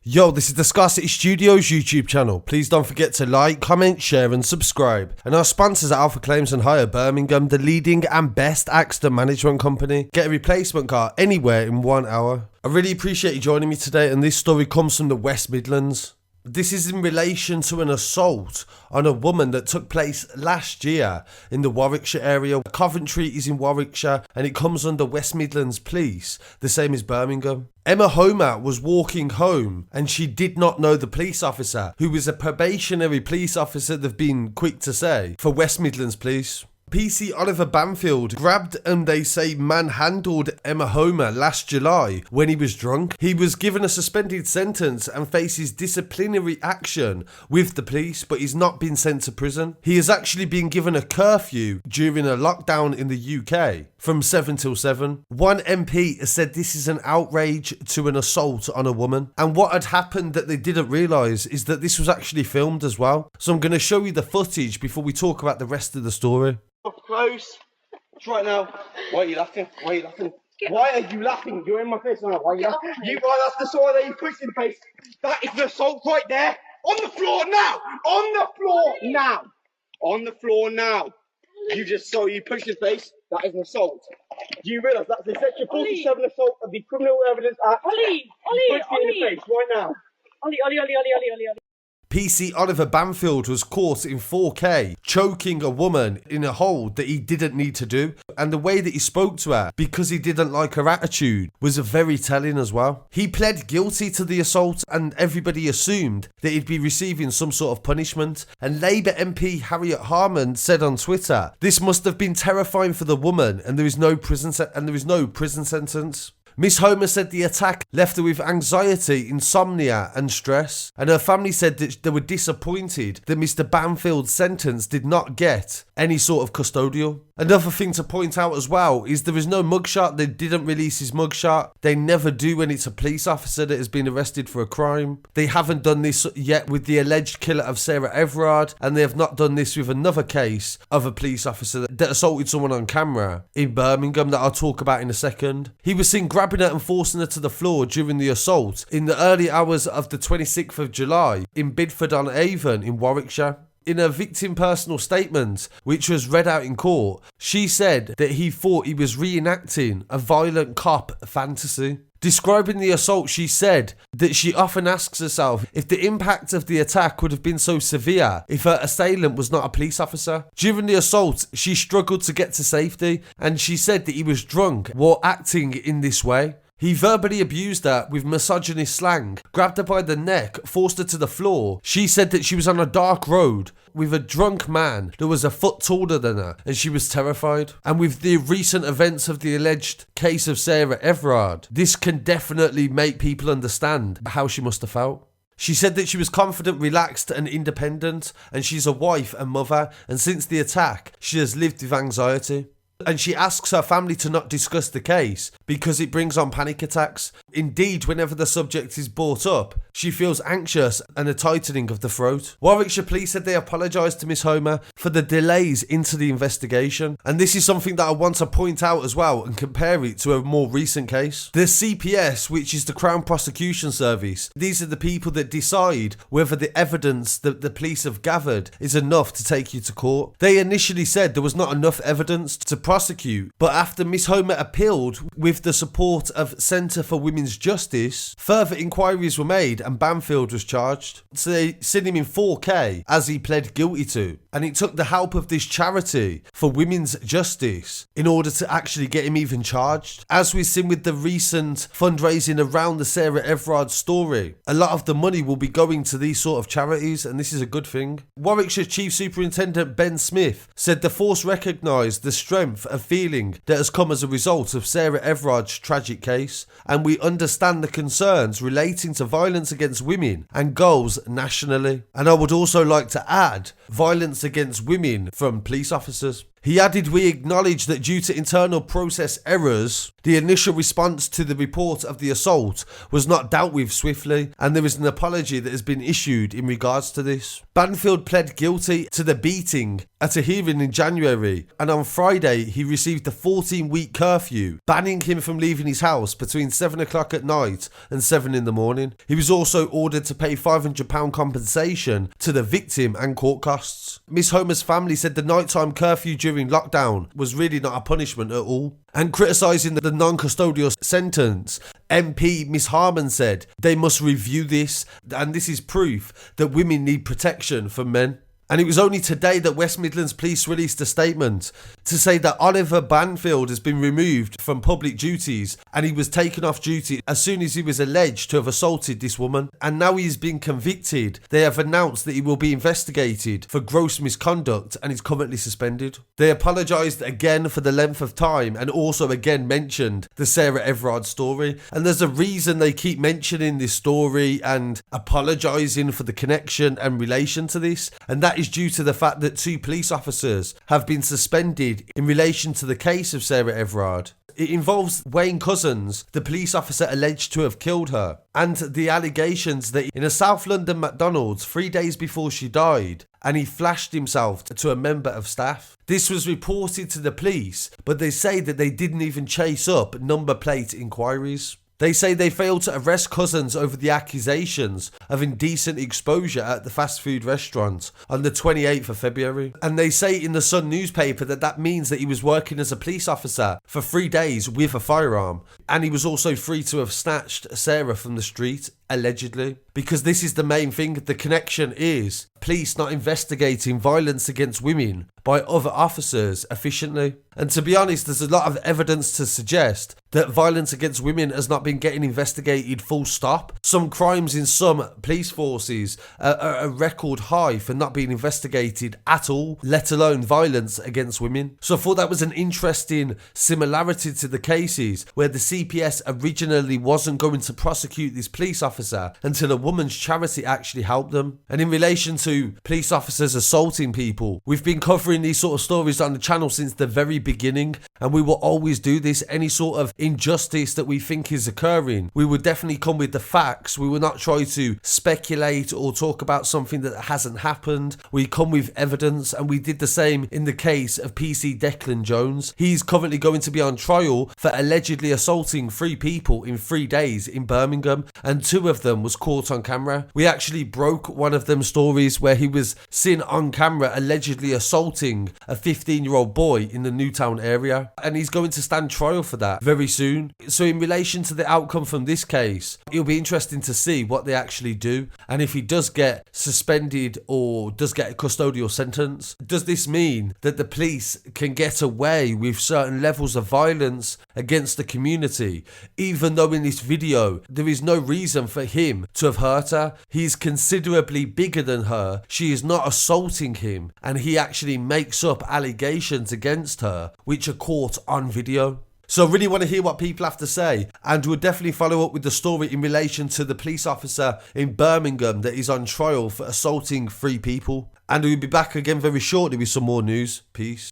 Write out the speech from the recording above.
Yo, this is the Scarcity Studios YouTube channel. Please don't forget to like, comment, share and subscribe. And our sponsors are Alpha Claims and Hire Birmingham, the leading and best accident management company. Get a replacement car anywhere in 1 hour. I really appreciate you joining me today, and this story comes from the West Midlands. This is in relation to an assault on a woman that took place last year in the Warwickshire area. Coventry is in Warwickshire and it comes under West Midlands Police, the same as Birmingham. Emma Homer was walking home and she did not know the police officer, who was a probationary police officer, they've been quick to say, for West Midlands Police. PC Oliver Banfield grabbed and they say manhandled Emma Homer last July when he was drunk. He was given a suspended sentence and faces disciplinary action with the police, but he's not been sent to prison. He has actually been given a curfew during a lockdown in the UK from 7 till 7. One MP has said this is an outrage to an assault on a woman. And what had happened that they didn't realise is that this was actually filmed as well. So I'm going to show you the footage before we talk about the rest of the story. Up close. It's right now. Why are you laughing? Why are you laughing? Why are you laughing? You're in my face now. Why are you laughing? That's the sort that you pushed in the face. That is an assault right there. On the floor now. On the floor now. On the floor now. You just saw you pushed in the face. That is an assault. Do you realise that's a section 47 assault of the Criminal Evidence Act? Ollie, in the face right now. Ollie. PC Oliver Banfield was caught in 4K choking a woman in a hold that he didn't need to do, and the way that he spoke to her because he didn't like her attitude was very telling as well. He pled guilty to the assault and everybody assumed that he'd be receiving some sort of punishment, and Labour MP Harriet Harman said on Twitter, "This must have been terrifying for the woman and there is no prison sentence." Miss Homer said the attack left her with anxiety, insomnia and stress, and her family said that they were disappointed that Mr. Banfield's sentence did not get any sort of custodial. Another thing to point out as well is there is no mugshot. They didn't release his mugshot. They never do when it's a police officer that has been arrested for a crime. They haven't done this yet with the alleged killer of Sarah Everard, and they have not done this with another case of a police officer that assaulted someone on camera in Birmingham that I'll talk about in a second. He was seen grabbing her and forcing her to the floor during the assault in the early hours of the 26th of July in Bidford-on-Avon in Warwickshire. In her victim personal statement, which was read out in court, she said that he thought he was reenacting a violent cop fantasy. Describing the assault, she said that she often asks herself if the impact of the attack would have been so severe if her assailant was not a police officer. During the assault, she struggled to get to safety, and she said that he was drunk while acting in this way. He verbally abused her with misogynist slang, grabbed her by the neck, forced her to the floor. She said that she was on a dark road with a drunk man that was a foot taller than her, and she was terrified. And with the recent events of the alleged case of Sarah Everard, this can definitely make people understand how she must have felt. She said that she was confident, relaxed and independent, and she's a wife and mother, and since the attack, she has lived with anxiety. And she asks her family to not discuss the case because it brings on panic attacks. Indeed, whenever the subject is brought up, she feels anxious and a tightening of the throat. Warwickshire Police said they apologised to Miss Homer for the delays into the investigation. And this is something that I want to point out as well and compare it to a more recent case. The CPS, which is the Crown Prosecution Service, these are the people that decide whether the evidence that the police have gathered is enough to take you to court. They initially said there was not enough evidence to prosecute, but after Miss Homer appealed with the support of Centre for Women's Justice, further inquiries were made and Banfield was charged. So they sent him in 4K as he pled guilty to, and it took the help of this charity for women's justice in order to actually get him even charged. As we've seen with the recent fundraising around the Sarah Everard story, a lot of the money will be going to these sort of charities, and this is a good thing. Warwickshire Chief Superintendent Ben Smith said the force recognised the strength of feeling that has come as a result of Sarah Everard's tragic case, and we understand the concerns relating to violence against women and girls nationally. And I would also like to add violence against women from police officers. He added, "We acknowledge that due to internal process errors, the initial response to the report of the assault was not dealt with swiftly, and there is an apology that has been issued in regards to this." Banfield pled guilty to the beating at a hearing in January, and on Friday he received a 14-week curfew, banning him from leaving his house between 7 o'clock at night and 7 in the morning. He was also ordered to pay £500 compensation to the victim and court costs. Miss Homer's family said the nighttime curfew during lockdown was really not a punishment at all. And criticising the non-custodial sentence, MP Miss Harman said they must review this, and this is proof that women need protection from men. And it was only today that West Midlands Police released a statement to say that Oliver Banfield has been removed from public duties, and he was taken off duty as soon as he was alleged to have assaulted this woman. And now he's been convicted. They have announced that he will be investigated for gross misconduct and is currently suspended. They apologised again for the length of time and also again mentioned the Sarah Everard story. And there's a reason they keep mentioning this story and apologising for the connection and relation to this, and that is due to the fact that 2 police officers have been suspended in relation to the case of Sarah Everard. It involves Wayne Cousins, the police officer alleged to have killed her, and the allegations that in a South London McDonald's 3 days before she died, and he flashed himself to a member of staff. This was reported to the police, but they say that they didn't even chase up number plate inquiries. They say they failed to arrest Cousins over the accusations of indecent exposure at the fast food restaurant on the 28th of February. And they say in the Sun newspaper that that means that he was working as a police officer for 3 days with a firearm. And he was also free to have snatched Sarah from the street, allegedly. Because this is the main thing, the connection is police not investigating violence against women by other officers efficiently. And to be honest, there's a lot of evidence to suggest that violence against women has not been getting investigated full stop. Some crimes in some police forces are a record high for not being investigated at all, let alone violence against women. So I thought that was an interesting similarity to the cases where the CPS originally wasn't going to prosecute this police officer until a woman's charity actually helped them. And in relation to police officers assaulting people, we've been covering these sort of stories on the channel since the very beginning, and we will always do this. Any sort of injustice that we think is occurring, we would definitely come with the facts. We will not try to speculate or talk about something that hasn't happened. We come with evidence, and we did the same in the case of PC Declan Jones. He's currently going to be on trial for allegedly assaulting 3 people in 3 days in Birmingham, and 2 of them was caught on camera. We actually broke one of them stories where he was seen on camera allegedly assaulting a 15-year-old boy in the Newtown area, and he's going to stand trial for that very soon. So in relation to the outcome from this case, it'll be interesting to see what they actually do, and if he does get suspended or does get a custodial sentence. Does this mean that the police can get away with certain levels of violence against the community, even though in this video there is no reason for him to have hurt her? He's considerably bigger than her. She is not assaulting him, and he actually makes up allegations against her which are caught on video. So I really want to hear what people have to say, and we'll definitely follow up with the story in relation to the police officer in Birmingham that is on trial for assaulting 3 people. And we'll be back again very shortly with some more news. Peace.